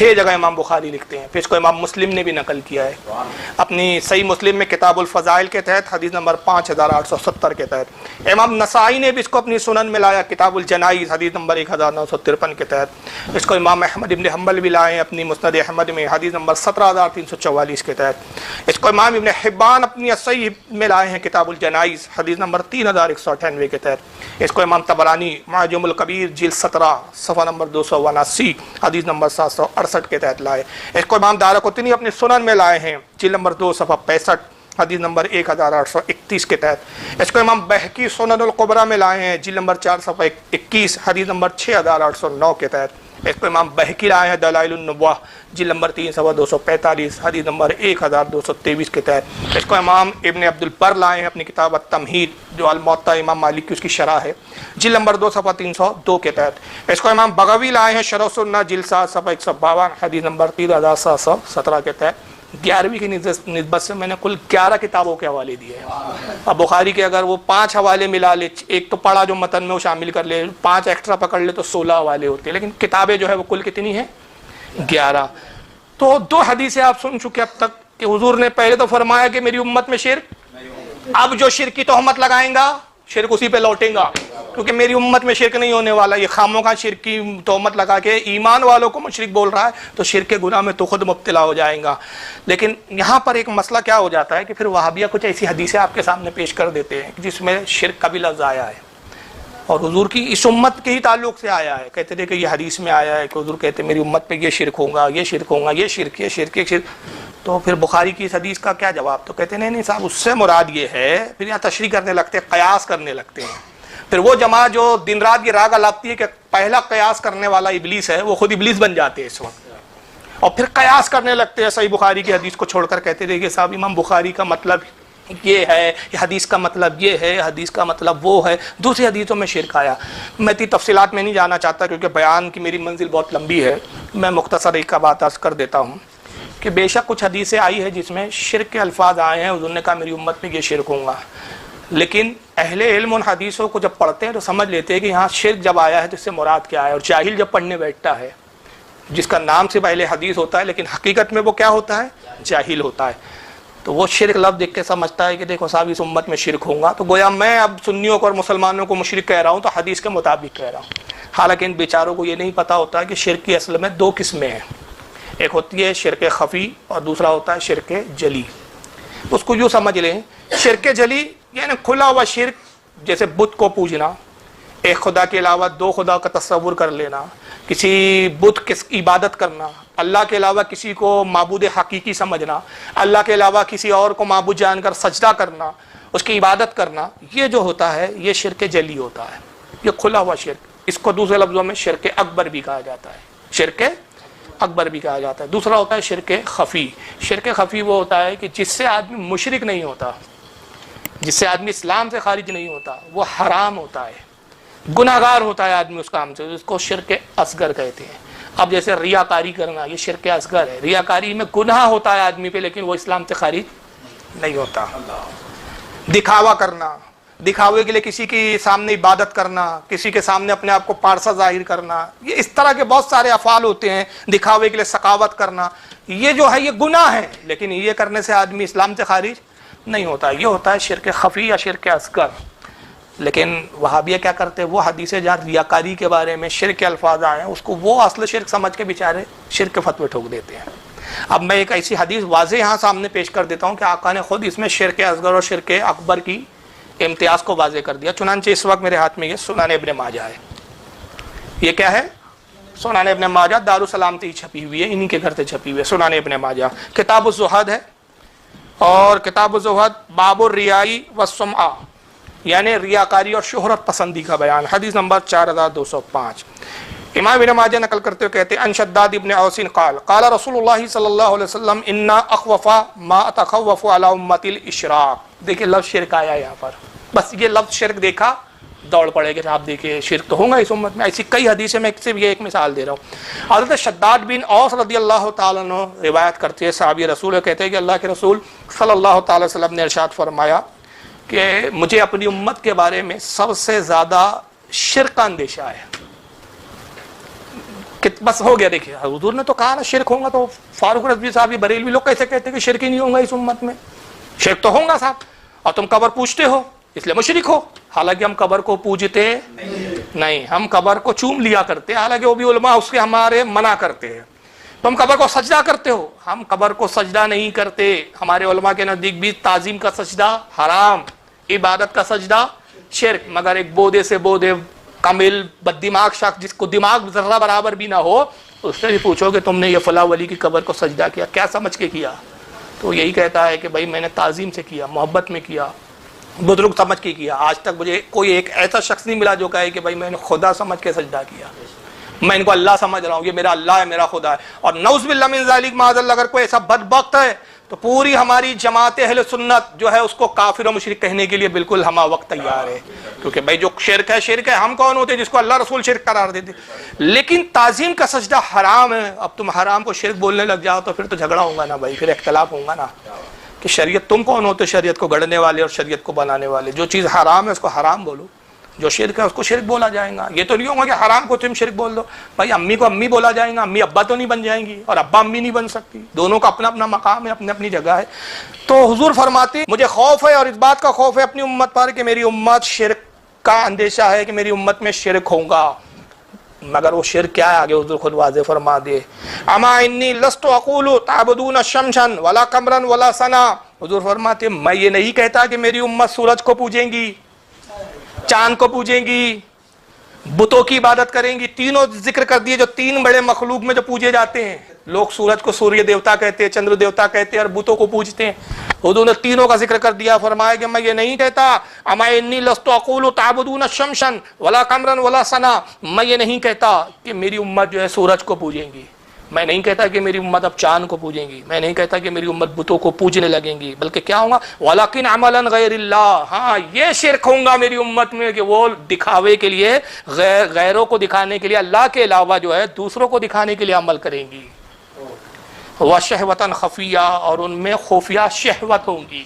6 جگہ امام بخاری لکھتے ہیں، پھر اس کو امام مسلم نے بھی نقل کیا ہے اپنی صحیح مسلم میں کتاب الفضائل کے تحت حدیث نمبر 5870 کے تحت۔ امام نسائی نے بھی اس کو اپنی سنن میں لایا کتاب الجنائز حدیث نمبر 1953 کے تحت۔ اس کو امام احمد ابن حنبل بھی لائے اپنی مسند احمد میں حدیث نمبر 17344 کے تحت۔ اس کو امام ابن حبان اپنی صحیح میں لائے ہیں کتاب الجنائز حدیث نمبر 3198 کے تحت۔ اس کو امام طبرانی معجم الکبیر جلد 17 صفحہ نمبر 279 حدیث نمبر 768 کے تحت لائے۔ اس کو امام دارقطنی اپنی سنن میں لائے ہیں جلد نمبر 2 صفحہ 65 حدیث نمبر 1831 کے تحت۔ اس کو امام بہقی سنن القبرہ میں لائے ہیں جلد نمبر 4 صفحہ 21 حدیث نمبر 6809 کے تحت۔ اس کو امام بہقی لائے ہیں دلائل النبوہ جلد نمبر 3 صفحہ 245 حدیث نمبر 1223 کے تحت۔ اس کو امام ابن عبد البر لائے ہیں اپنی کتاب التمہید جو الموطا امام مالک کی اس کی شرح ہے جلد نمبر 2 صفحہ 302 کے تحت۔ اس کو امام بغوی لائے ہیں شرح السنہ جلد 7 صفحہ 152 حدیث نمبر 3717 کے تحت۔ 11ویں کی نسبت سے میں نے کل 11 کتابوں کے حوالے دیے ہیں۔ اب بخاری کے اگر وہ 5 حوالے ملا لے، ایک تو پڑھا جو متن میں وہ شامل کر لے، 5 ایکسٹرا پکڑ لے تو 16 حوالے ہوتے ہیں، لیکن کتابیں جو ہے وہ کل کتنی ہیں 11۔ تو 2 حدیثیں آپ سن چکے اب تک کہ حضور نے پہلے تو فرمایا کہ میری امت میں شرک، اب جو شرک کی تہمت لگائیں گا شرک اسی پہ لوٹیں گا، کیونکہ میری امت میں شرک نہیں ہونے والا۔ یہ خاموں کا شرک کی تہمت لگا کے ایمان والوں کو مشرک بول رہا ہے تو شرک کے گناہ میں تو خود مبتلا ہو جائیں گا۔ لیکن یہاں پر ایک مسئلہ کیا ہو جاتا ہے کہ پھر وہابیہ کچھ ایسی حدیثیں آپ کے سامنے پیش کر دیتے ہیں جس میں شرک کا بھی لفظ آیا ہے اور حضور کی اس امت کے ہی تعلق سے آیا ہے۔ کہتے تھے کہ یہ حدیث میں آیا ہے کہ حضور کہتے ہیں میری امت پہ یہ شرک ہوگا، یہ شرک ہوگا، یہ شرک، یہ شرک، یہ شرک۔ تو پھر بخاری کی اس حدیث کا کیا جواب؟ تو کہتے ہیں نہیں صاحب اس سے مراد یہ ہے، پھر یہاں تشریح کرنے لگتے ہیں، قیاس کرنے لگتے ہیں۔ پھر وہ جماعت جو دن رات یہ راگ الاپتی ہے کہ پہلا قیاس کرنے والا ابلیس ہے، وہ خود ابلیس بن جاتے ہیں اس وقت، اور پھر قیاس کرنے لگتے ہیں صحیح بخاری کی حدیث کو چھوڑ کر۔ کہتے تھے کہ صاحب امام بخاری کا مطلب یہ ہے، یہ حدیث کا مطلب یہ ہے، حدیث کا مطلب وہ ہے، دوسری حدیثوں میں شرک آیا۔ میں اتنی تفصیلات میں نہیں جانا چاہتا کیونکہ بیان کی میری منزل بہت لمبی ہے، میں مختصر ایک بات عرض کر دیتا ہوں کہ بے شک کچھ حدیثیں آئی ہیں جس میں شرک کے الفاظ آئے ہیں، حضور نے کہا میری امت میں یہ شرک ہوگا، لیکن اہل علم ان حدیثوں کو جب پڑھتے ہیں تو سمجھ لیتے ہیں کہ یہاں شرک جب آیا ہے تو اس سے مراد کیا ہے۔ اور جاہل جب پڑھنے بیٹھتا ہے، جس کا نام صرف اہل حدیث ہوتا ہے لیکن حقیقت میں وہ کیا ہوتا ہے؟ جاہل ہوتا ہے، تو وہ شرک لفظ دیکھ کے سمجھتا ہے کہ دیکھو صاحب اس امت میں شرک ہوگا، تو گویا میں اب سنیوں کو اور مسلمانوں کو مشرک کہہ رہا ہوں تو حدیث کے مطابق کہہ رہا ہوں۔ حالانکہ ان بیچاروں کو یہ نہیں پتہ ہوتا کہ شرک کی اصل میں 2 قسمیں ہیں، ایک ہوتی ہے شرک خفی اور دوسرا ہوتا ہے شرک جلی۔ اس کو یوں سمجھ لیں، شرک جلی یعنی کھلا ہوا شرک، جیسے بت کو پوجنا، ایک خدا کے علاوہ 2 خدا کا تصور کر لینا، کسی بت کی عبادت کرنا، اللہ کے علاوہ کسی کو معبود حقیقی سمجھنا، اللہ کے علاوہ کسی اور کو معبود جان کر سجدہ کرنا، اس کی عبادت کرنا، یہ جو ہوتا ہے یہ شرک جلی ہوتا ہے، یہ کھلا ہوا شرک۔ اس کو دوسرے لفظوں میں شرک اکبر بھی کہا جاتا ہے، شرک اکبر بھی کہا جاتا ہے۔ دوسرا ہوتا ہے شرک خفی۔ شرک خفی وہ ہوتا ہے کہ جس سے آدمی مشرک نہیں ہوتا، جس سے آدمی اسلام سے خارج نہیں ہوتا، وہ حرام ہوتا ہے، گناہگار ہوتا ہے آدمی اس کام سے، اس کو شرک اصغر کہتے ہیں۔ اب جیسے ریاکاری کرنا، یہ شرک اصغر ہے، ریاکاری میں گناہ ہوتا ہے آدمی پہ لیکن وہ اسلام سے خارج نہیں ہوتا۔ دکھاوا کرنا، دکھاوے کے لیے کسی کے سامنے عبادت کرنا، کسی کے سامنے اپنے آپ کو پارسا ظاہر کرنا، یہ اس طرح کے بہت سارے افعال ہوتے ہیں۔ دکھاوے کے لیے سخاوت کرنا، یہ جو ہے یہ گناہ ہے لیکن یہ کرنے سے آدمی اسلام سے خارج نہیں ہوتا، یہ ہوتا ہے شرک خفی یا شرک اصغر۔ لیکن وہابیہ کیا کرتے ہیں، وہ حدیثیں جہاں ریاکاری کے بارے میں شرک کے الفاظ آئے ہیں اس کو وہ اصل شرک سمجھ کے بیچارے شرک کے فتوے ٹھوک دیتے ہیں۔ اب میں ایک ایسی حدیث واضح یہاں سامنے پیش کر دیتا ہوں کہ آقا نے خود اس میں شرک اصغر اور شرک اکبر کی امتیاز کو واضح کر دیا۔ چنانچہ اس وقت میرے ہاتھ میں یہ سنن ابن ماجہ ہے۔ یہ کیا ہے؟ سنن ابن ماجہ، دارالسلامتی چھپی ہوئی ہے، انہی کے گھر سے چھپی ہوئی ہے سنن ابن ماجہ۔ کتاب الزہد ہے، اور کتاب الزہد باب الریائی والسمعہ، یعنی ریاکاری اور شہرت پسندی کا بیان، حدیث نمبر 4205۔ امام ابن ماجہ نقل کرتے ہوئے کہتے ہیں ان شداد ابن اوس قال قال رسول اللہ صلی اللہ علیہ وسلم ان اخوف ما اتخوف علی امتی الاشراک۔ دیکھیں لفظ شرک آیا یہاں پر، بس یہ لفظ شرک دیکھا دوڑ پڑے کہ آپ دیکھیں شرک تو ہوگا اس امت میں۔ ایسی کئی حدیثیں، میں صرف یہ ایک مثال دے رہا ہوں۔ حضرت شداد بن اوس رضی اللہ تعالیٰ عنہ روایت کرتے ہیں، صحابی رسول کہتے ہیں کہ اللہ کے رسول صلی اللہ تعالی وسلم نے ارشاد فرمایا کہ مجھے اپنی امت کے بارے میں سب سے زیادہ شرک کا اندیشہ ہے۔ کہ بس ہو گیا. دیکھیے حضور نے تو کہا نا شرک ہوگا, تو فاروق رضوی صاحب بریلوی لوگ کیسے کہتے ہیں کہ شرک ہی نہیں ہوگا اس امت میں؟ شرک تو ہوگا صاحب, اور تم قبر پوجتے ہو اس لیے مشرک ہو. حالانکہ ہم قبر کو پوجتے نہیں, ہم قبر کو چوم لیا کرتے, حالانکہ وہ بھی علماء اس کے ہمارے منع کرتے ہیں. تم قبر کو سجدہ کرتے ہو, ہم قبر کو سجدہ نہیں کرتے. ہمارے علماء کے نزدیک بھی تعظیم کا سجدہ حرام, عبادت کا سجدہ شرک. مگر ایک بودے سے بودے کامل بد دماغ شخص جس کو دماغ ذرہ برابر بھی نہ ہو, اس سے بھی پوچھو کہ تم نے یہ فلاں ولی کی قبر کو سجدہ کیا, کیا سمجھ کے کیا؟ تو یہی کہتا ہے کہ بھائی میں نے تعظیم سے کیا, محبت میں کیا, بزرگ سمجھ کے کیا. آج تک مجھے کوئی ایک ایسا شخص نہیں ملا جو کہے کہ بھائی میں نے خدا سمجھ کے سجدہ کیا, میں ان کو اللہ سمجھ رہا ہوں, یہ میرا اللہ ہے, میرا خدا ہے. اور نعوذ باللہ من ذالک معاذ اللہ, اگر کوئی ایسا بدبخت ہے تو پوری ہماری جماعت اہل سنت جو ہے اس کو کافر و مشرک کہنے کے لیے بالکل ہما وقت تیار ہے. کیونکہ بھائی جو شرک ہے شرک ہے, ہم کون ہوتے جس کو اللہ رسول شرک قرار دیتے؟ لیکن تعظیم کا سجدہ حرام ہے. اب تم حرام کو شرک بولنے لگ جاؤ تو پھر تو جھگڑا ہوگا نا بھائی, پھر اختلاف ہوگا نا کہ شریعت تم کون ہوتے شریعت کو گڑھنے والے اور شریعت کو بنانے والے. جو چیز حرام ہے اس کو حرام بولو, جو شرک ہے اس کو شرک بولا جائے گا. یہ تو نہیں ہوگا کہ حرام کو تم شرک بول دو. بھائی امی کو امی بولا جائے گا, امی ابا تو نہیں بن جائیں گی, اور ابا امی نہیں بن سکتی. دونوں کا اپنا اپنا مقام ہے, اپنی اپنی جگہ ہے. تو حضور فرماتے مجھے خوف ہے, اور اس بات کا خوف ہے اپنی امت پر کہ میری امت شرک کا اندیشہ ہے کہ میری امت میں شرک ہوگا. مگر وہ شرک کیا ہے آگے حضور خود واضح فرما دے. اما انی لست اقول تعبدون شمسا ولا قمرا ولا ثنا. حضور فرماتے میں یہ نہیں کہتا کہ میری امت سورج کو پوجیں گی, چاند کو پوجیں گی, بتوں کی عبادت کریں گی. تینوں ذکر کر دیے جو تین بڑے مخلوق میں جو پوجے جاتے ہیں. لوگ سورج کو سوریہ دیوتا کہتے ہیں, چندر دیوتا کہتے ہیں, اور بتوں کو پوجتے ہیں. حضور نے تینوں کا ذکر کر دیا, فرمایا کہ میں یہ نہیں کہتا اما انی لست اقول تعبدون شمسا ولا قمرا ولا ثنا, میں یہ نہیں کہتا کہ میری امت جو ہے سورج کو پوجیں گی, میں نہیں کہتا کہ میری امت اب چاند کو پوجیں گی, میں نہیں کہتا کہ میری امت بتوں کو پوجنے لگیں گی. بلکہ کیا ہوگا؟ ولیکن عملا غیر اللہ. ہاں یہ شرک ہوگا میری امت میں کہ وہ دکھاوے کے لیے, غیروں کو دکھانے کے لیے, اللہ کے علاوہ جو ہے دوسروں کو دکھانے کے لیے عمل کریں گی. وشہوۃ خفیہ, اور ان میں خفیہ شہوت ہوں گی,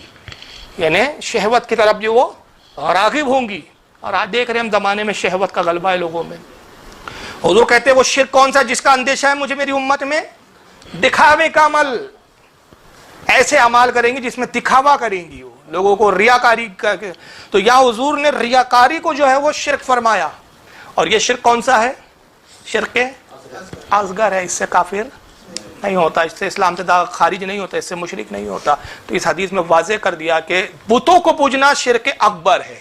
یعنی شہوت کی طرف جو وہ راغب ہوں گی. اور آج دیکھ رہے ہیں ہم زمانے میں شہوت کا غلبہ ہے لوگوں میں. حضور کہتے ہیں وہ شرک کون سا جس کا اندیشہ ہے مجھے میری امت میں؟ دکھاوے کا عمل. ایسے اعمال کریں گی جس میں دکھاوا کریں گی, وہ لوگوں کو ریاکاری کر کے. تو یا حضور نے ریاکاری کو جو ہے وہ شرک فرمایا. اور یہ شرک کون سا ہے؟ شرک اصغر ہے, اس سے کافر نہیں ہوتا, اس سے اسلام سے خارج نہیں ہوتا, اس سے مشرک نہیں ہوتا. تو اس حدیث میں واضح کر دیا کہ بتوں کو پوجنا شرک اکبر ہے,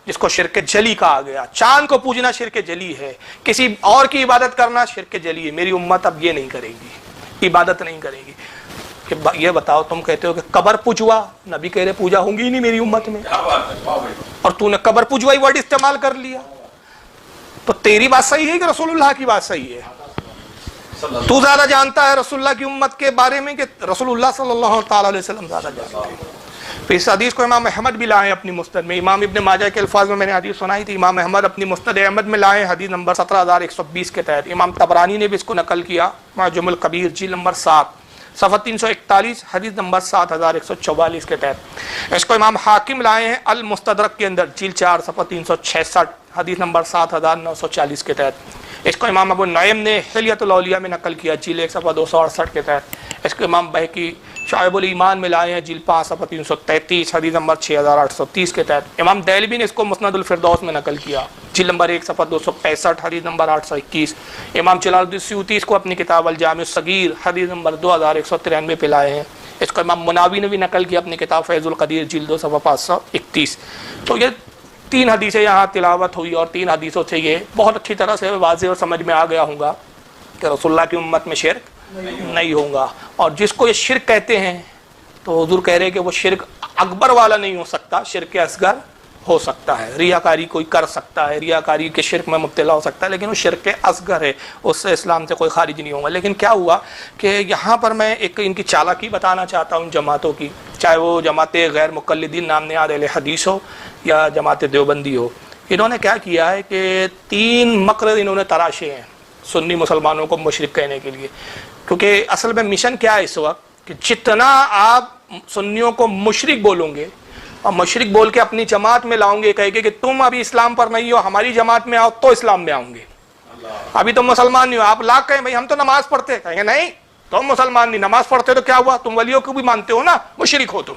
جس کو شرک جلی کہا گیا. چاند کو پوجنا شرک جلی ہے, کسی اور کی عبادت کرنا شرک جلی ہے. میری امت اب یہ نہیں کرے گی, عبادت نہیں کرے گی. کہ یہ بتاؤ, تم کہتے ہو کہ قبر پوجوا, نبی کہہ رہے پوجا ہوں گی ہی نہیں میری امت میں, اور تو نے قبر پوجوائی ورڈ استعمال کر لیا. تو تیری بات صحیح ہے کہ رسول اللہ کی بات صحیح ہے؟ تو زیادہ جانتا ہے رسول اللہ کی امت کے بارے میں کہ رسول اللہ صلی اللہ تعالی علیہ وسلم زیادہ جانتے ہیں. پھر اس حدیث کو امام احمد بھی لائے اپنی مسند میں. امام ابن ماجہ کے الفاظ میں نے حدیث سنائی تھی, امام احمد اپنی مسند احمد میں لائے حدیث نمبر 17120 کے تحت. امام طبرانی نے بھی اس کو نقل کیا, معجم الکبیر جلد نمبر 7 صفحہ 341 حدیث نمبر 7144 کے تحت. اس کو امام حاکم لائے ہیں المستدرک کے اندر جلد 4 صفحہ 366 حدیث نمبر 7940 کے تحت. اس کو امام ابو نعیم نے حلیۃ الاولیاء میں نقل کیا جلد 1 صفحہ 268 کے تحت. اس کو امام بہقی شعب الایمان میں لائے ہیں جلد 5 صفحہ 333 حدیث نمبر 6830 کے تحت. امام دہلوی نے اس کو مسند الفردوس میں نقل کیا جلد نمبر 1 صفحہ 265 حدیث نمبر 821. امام جلال الدین سیوطی اس کو اپنی کتاب الجامع الصغیر حدیث نمبر 2193 پہ لائے ہیں. اس کو امام مناوی نے بھی نقل کیا اپنی کتاب فیض القدیر جلد 2 صفحہ 531. تو یہ 3 حدیثیں یہاں تلاوت ہوئی, اور 3 حدیثوں سے یہ بہت اچھی طرح سے واضح اور سمجھ میں آ گیا ہوں گا کہ رسول اللہ کی امت میں شرک نہیں ہوگا. اور جس کو یہ شرک کہتے ہیں تو حضور کہہ رہے کہ وہ شرک اکبر والا نہیں ہو سکتا, شرک اصغر ہو سکتا ہے. ریاکاری کوئی کر سکتا ہے, ریاکاری کے شرک میں مبتلا ہو سکتا ہے, لیکن وہ شرک اصغر ہے, اس سے اسلام سے کوئی خارج نہیں ہوگا. لیکن کیا ہوا کہ یہاں پر میں ایک ان کی چالاکی بتانا چاہتا ہوں جماعتوں کی, چاہے وہ جماعت غیر مقلدین نام نہاد اہل حدیث ہو یا جماعت دیوبندی ہو. انہوں نے کیا کیا ہے کہ 3 مقرر انہوں نے تراشے ہیں سنی مسلمانوں کو مشرک کہنے کے لیے. کیونکہ اصل میں مشن کیا ہے اس وقت کہ جتنا آپ سنیوں کو مشرک بولوں گے اور مشرک بول کے اپنی جماعت میں لاؤں گے, کہے گے کہ تم ابھی اسلام پر نہیں ہو, ہماری جماعت میں آؤ تو اسلام میں آؤں گے. ابھی تم مسلمان نہیں ہو. آپ لاکھ کہیں بھائی ہم تو نماز پڑھتے, کہیں گے نہیں تم مسلمان نہیں, نماز پڑھتے تو کیا ہوا, تم ولیوں کو بھی مانتے ہو نا, مشرک ہو تم.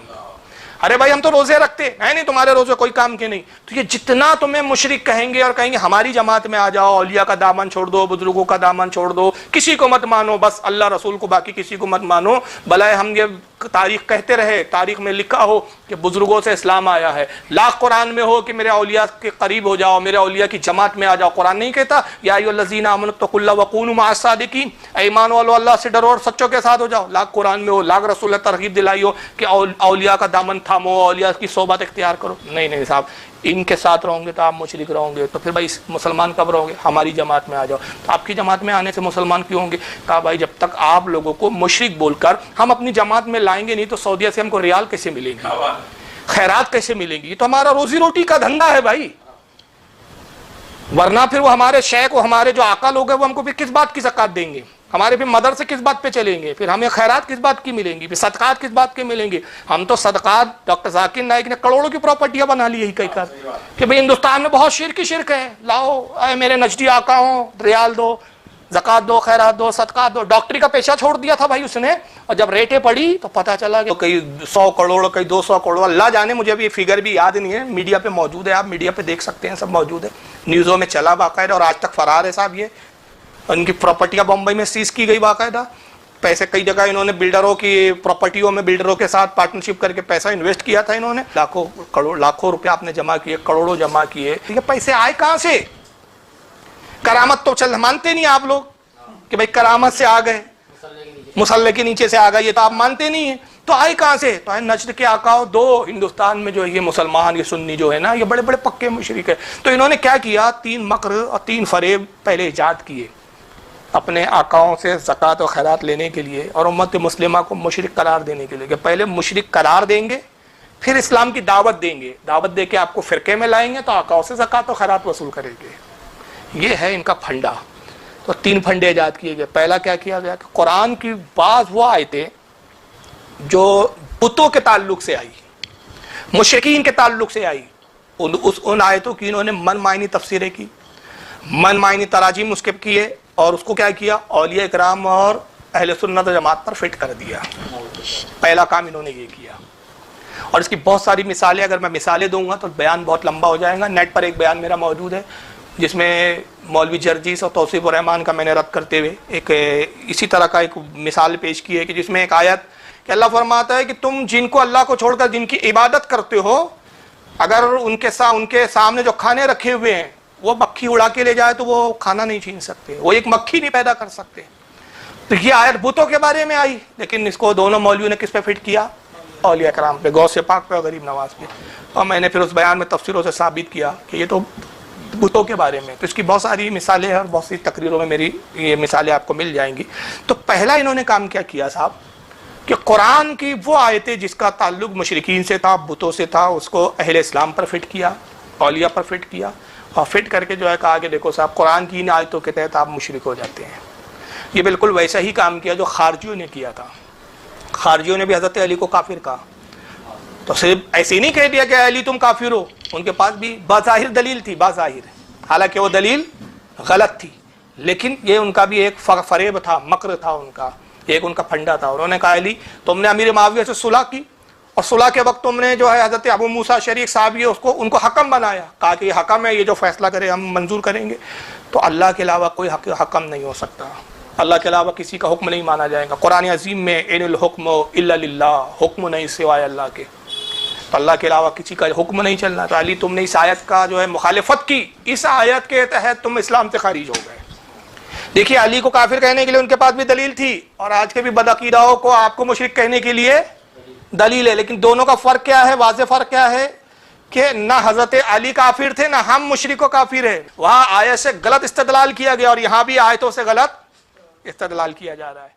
ارے بھائی ہم تو روزے رکھتے, نہیں تمہارے روزے کوئی کام کے نہیں. تو یہ جتنا تمہیں مشرک کہیں گے اور کہیں گے ہماری جماعت میں آ جاؤ, اولیاء کا دامن چھوڑ دو, بزرگوں کا دامن چھوڑ دو, کسی کو مت مانو, بس اللہ رسول کو, باقی کسی کو مت مانو, بلائے ہم یہ تاریخ کہتے رہے, تاریخ میں لکھا ہو کہ بزرگوں سے اسلام آیا ہے, لاکھ قرآن میں ہو کہ میرے اولیاء کے قریب ہو جاؤ, میرے اولیاء کی جماعت میں آ جاؤ, قرآن نہیں کہتا یا ایھا الذین آمنوا اتقوا اللہ وکونوا مع الصادقین, اے ایمان والو اللہ سے ڈرو اور سچوں کے ساتھ ہو جاؤ. لاکھ قرآن میں ہو, لاکھ رسول نے ترغیب دلائی ہو کہ اولیاء کا دامن تھامو, اولیاء کی صحبت اختیار کرو. نہیں صاحب, ان کے ساتھ رہو گے تو آپ مشرک رہو گے, تو پھر بھائی مسلمان کب رہو گے, ہماری جماعت میں آ جاؤ. تو آپ کی جماعت میں آنے سے مسلمان کیوں ہوں گے؟ کہا بھائی جب تک آپ لوگوں کو مشرک بول کر ہم اپنی جماعت میں لائیں گے نہیں تو سعودیہ سے ہم کو ریال کیسے ملیں گے, خیرات کیسے ملیں گی؟ یہ تو ہمارا روزی روٹی کا دھندا ہے بھائی. ورنہ پھر وہ ہمارے شیخ, وہ ہمارے جو آقا لوگ ہیں, وہ ہم کو پھر کس بات کی زکات دیں گے؟ ہمارے پھر مدر سے کس بات پہ چلیں گے؟ پھر ہمیں خیرات کس بات کی ملیں گی؟ پھر صدقات کس بات کے ملیں گے؟ ہم تو صدقات, ڈاکٹر ذاکر نائک نے کروڑوں کی پراپرٹیاں بنا لی, یہی کئی کار کہ بھئی ہندوستان میں بہت شرک ہے, لاؤ اے میرے نجدی آقا ہوں, ریال دو, زکات دو, خیرات دو, صدقات دو. ڈاکٹری کا پیشہ چھوڑ دیا تھا بھائی اس نے, اور جب ریٹیں پڑی تو پتہ چلا کہ کئی 100 کروڑ, کئی 200 کروڑ, اللہ جانے, مجھے ابھی یہ فگر بھی یاد نہیں ہے, میڈیا پہ موجود ہے, آپ میڈیا پہ دیکھ سکتے ہیں, سب موجود ہے, نیوزوں میں چلا باقاعدہ, اور آج تک فرار ہے صاحب. یہ ان کی پراپرٹیاں بمبئی میں سیز کی گئی باقاعدہ, پیسے کئی جگہ انہوں نے بلڈروں کی پراپرٹیوں میں بلڈروں کے ساتھ پارٹنرشپ کر کے پیسہ انویسٹ کیا تھا انہوں نے, لاکھوں روپے آپ نے جمع کیے, کروڑوں جمع کیے. یہ پیسے آئے کہاں سے؟ کرامت تو مانتے نہیں آپ لوگ کہ بھائی کرامت سے آ گئے, مصلی کے نیچے سے آ گئے, یہ تو آپ مانتے نہیں ہیں. تو آئے کہاں سے؟ تو نجد کے آقا دو ہندوستان میں جو ہے یہ مسلمان, یہ سنی جو ہے نا, یہ بڑے بڑے پکے مشرک ہے. تو انہوں نے کیا کیا, 3 مکر اور 3 فریب پہلے ایجاد کیے اپنے آقاؤں سے زکوٰۃ و خیرات لینے کے لیے, اور امت مسلمہ کو مشرک قرار دینے کے لیے, کہ پہلے مشرک قرار دیں گے, پھر اسلام کی دعوت دیں گے, دعوت دے کے آپ کو فرقے میں لائیں گے تو آقاؤں سے زکوٰۃ و خیرات وصول کریں گے. یہ ہے ان کا پھنڈا. تو 3 پھنڈے ایجاد کیے گئے. پہلا کیا کیا گیا کہ قرآن کی بعض وہ آیتیں جو بتوں کے تعلق سے آئی, مشرکین کے تعلق سے آئی, ان آیتوں کی انہوں نے من معنی تفسیریں کی, من معنی تراجیم اس کے کیے, اور اس کو کیا کیا, اولیاء اکرام اور اہل سنت و جماعت پر فٹ کر دیا. پہلا کام انہوں نے یہ کیا. اور اس کی بہت ساری مثالیں, اگر میں مثالیں دوں گا تو بیان بہت لمبا ہو جائے گا. نیٹ پر ایک بیان میرا موجود ہے جس میں مولوی جرجیس اور توصیف الرحمان کا میں نے رد کرتے ہوئے ایک اسی طرح کا ایک مثال پیش کی ہے, کہ جس میں ایک آیت کہ اللہ فرماتا ہے کہ تم جن کو اللہ کو چھوڑ کر جن کی عبادت کرتے ہو, اگر ان کے سامنے جو کھانے رکھے ہوئے ہیں وہ مکھی اڑا کے لے جائے تو وہ کھانا نہیں چھین سکتے, وہ ایک مکھی نہیں پیدا کر سکتے. تو یہ آیت بتوں کے بارے میں آئی, لیکن اس کو دونوں مولویوں نے کس پہ فٹ کیا, اولیاء کرام پہ, غوث پاک پہ اور غریب نواز پہ. اور میں نے پھر اس بیان میں تفسیروں سے ثابت کیا کہ یہ تو بتوں کے بارے میں. تو اس کی بہت ساری مثالیں ہیں اور بہت سی تقریروں میں میری یہ مثالیں آپ کو مل جائیں گی. تو پہلا انہوں نے کام کیا کیا صاحب, کہ قرآن کی وہ آیتیں جس کا تعلق مشرکین سے تھا, بتوں سے تھا, اس کو اہل اسلام پر فٹ کیا, اولیاء پر فٹ کیا, اور فٹ کر کے جو ہے کہا کہ دیکھو صاحب قرآن کی ان آیتوں کے تحت آپ مشرک ہو جاتے ہیں. یہ بالکل ویسا ہی کام کیا جو خارجیوں نے کیا تھا. خارجیوں نے بھی حضرت علی کو کافر کہا, تو صرف ایسے ہی نہیں کہہ دیا کہ علی تم کافر ہو, ان کے پاس بھی بظاہر دلیل تھی, بظاہر, حالانکہ وہ دلیل غلط تھی, لیکن یہ ان کا بھی ایک فریب تھا, مکر تھا ان کا, ایک ان کا پھنڈا تھا. انہوں نے کہا علی تم نے امیر معاویہ سے صلح کی, اور صلح کے وقت تم نے جو ہے حضرت ابو موسیٰ شریک صاحب ان کو حکم بنایا, کہا کہ یہ حکم ہے, یہ جو فیصلہ کرے ہم منظور کریں گے. تو اللہ کے علاوہ کوئی حکم نہیں ہو سکتا, اللہ کے علاوہ کسی کا حکم نہیں مانا جائے گا. قرآن عظیم میں ان الحکم الا للہ, حکم نہیں سوائے اللہ کے, تو اللہ کے علاوہ کسی کا حکم نہیں چلنا. تو علی تم نے اس آیت کا جو ہے مخالفت کی, اس آیت کے تحت تم اسلام سے خارج ہو گئے. دیکھیے علی کو کافر کہنے کے لیے ان کے پاس بھی دلیل تھی, اور آج کے بھی بدعقیداؤں کو آپ کو مشرک کہنے کے لیے دلیل ہے. لیکن دونوں کا فرق کیا ہے, واضح فرق کیا ہے, کہ نہ حضرت علی کافر تھے نہ ہم مشرک و کافر ہیں. وہاں آیت سے غلط استدلال کیا گیا, اور یہاں بھی آیتوں سے غلط استدلال کیا جا رہا ہے.